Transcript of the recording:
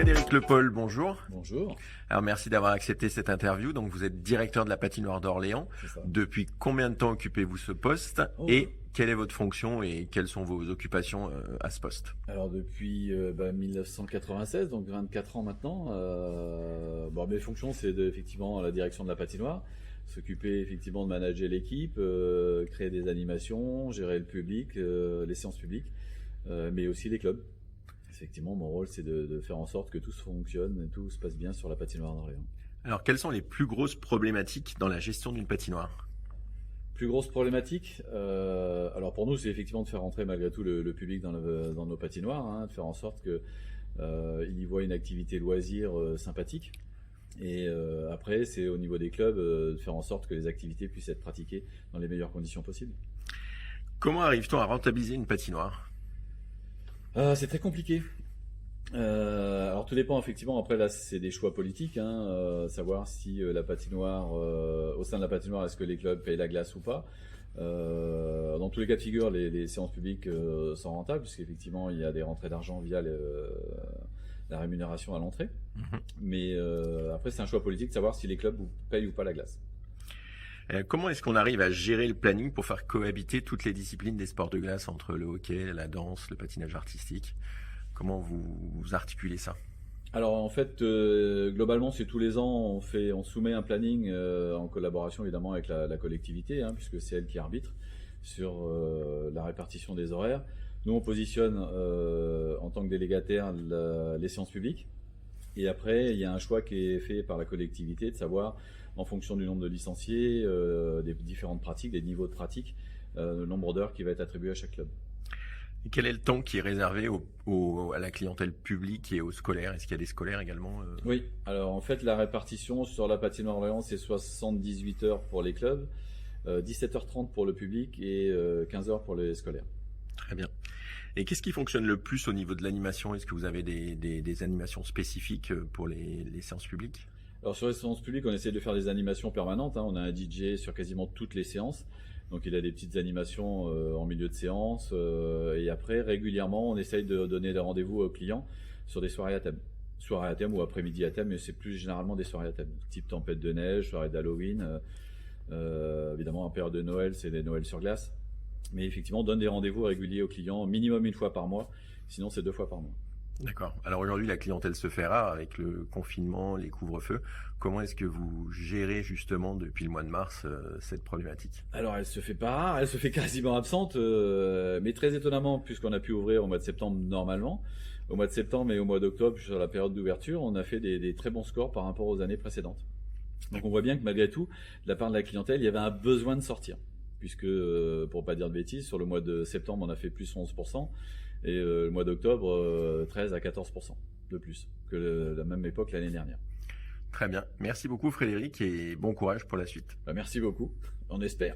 Frédéric Lepol, bonjour. Bonjour. Alors merci d'avoir accepté cette interview. Donc vous êtes directeur de la patinoire d'Orléans. C'est ça. Depuis combien de temps occupez-vous ce poste et quelle est votre fonction et quelles sont vos occupations à ce poste? Alors depuis 1996, donc 24 ans maintenant. Mes fonctions, c'est effectivement la direction de la patinoire, s'occuper effectivement de manager l'équipe, créer des animations, gérer le public, les séances publiques, mais aussi les clubs. Effectivement, mon rôle, c'est de faire en sorte que tout se fonctionne, tout se passe bien sur la patinoire d'Orléans. Alors quelles sont les plus grosses problématiques dans la gestion d'une patinoire? Plus grosse problématique, alors pour nous, c'est effectivement de faire entrer malgré tout le public dans nos patinoires, de faire en sorte qu'il y voit une activité loisir sympathique. Et après, c'est au niveau des clubs de faire en sorte que les activités puissent être pratiquées dans les meilleures conditions possibles. Comment arrive-t-on à rentabiliser une patinoire? C'est très compliqué. Alors tout dépend effectivement, après là c'est des choix politiques, savoir si la patinoire, au sein de la patinoire, est-ce que les clubs payent la glace ou pas. Dans tous les cas de figure, les séances publiques sont rentables, puisqu'effectivement il y a des rentrées d'argent via la rémunération à l'entrée. Mais après c'est un choix politique de savoir si les clubs payent ou pas la glace. Comment est-ce qu'on arrive à gérer le planning pour faire cohabiter toutes les disciplines des sports de glace entre le hockey, la danse, le patinage artistique? Comment vous articulez ça? Alors en fait, globalement, c'est tous les ans, on soumet un planning en collaboration évidemment avec la collectivité, puisque c'est elle qui arbitre sur la répartition des horaires. Nous, on positionne en tant que délégataire les séances publiques. Et après, il y a un choix qui est fait par la collectivité de savoir, en fonction du nombre de licenciés, des différentes pratiques, des niveaux de pratique, le nombre d'heures qui va être attribué à chaque club. Et quel est le temps qui est réservé à la clientèle publique et aux scolaires? Est-ce qu'il y a des scolaires également? Oui, alors en fait, la répartition sur la patinoire Orléans, c'est 78 heures pour les clubs, 17h30 pour le public et 15 heures pour les scolaires. Très bien. Et qu'est-ce qui fonctionne le plus au niveau de l'animation? Est-ce que vous avez des animations spécifiques pour les séances publiques? Alors sur les séances publiques, on essaie de faire des animations permanentes. On a un DJ sur quasiment toutes les séances. Donc il a des petites animations en milieu de séance. Et après, régulièrement, on essaye de donner des rendez-vous aux clients sur des soirées à thème. Soirées à thème ou après-midi à thème, mais c'est plus généralement des soirées à thème. Type tempête de neige, soirée d'Halloween. Évidemment, en période de Noël, c'est des Noëls sur glace. Mais effectivement, on donne des rendez-vous réguliers aux clients, minimum une fois par mois. Sinon, c'est 2 fois par mois. D'accord. Alors aujourd'hui, la clientèle se fait rare avec le confinement, les couvre-feux. Comment est-ce que vous gérez justement depuis le mois de mars cette problématique? Alors elle se fait pas rare, elle se fait quasiment absente, mais très étonnamment, puisqu'on a pu ouvrir au mois de septembre normalement. Au mois de septembre et au mois d'octobre, sur la période d'ouverture, on a fait des très bons scores par rapport aux années précédentes. Donc on voit bien que malgré tout, de la part de la clientèle, il y avait un besoin de sortir. Puisque, pour pas dire de bêtises, sur le mois de septembre, on a fait plus 11%, et le mois d'octobre, 13 à 14% de plus que la même époque l'année dernière. Très bien. Merci beaucoup Frédéric et bon courage pour la suite. Merci beaucoup, on espère.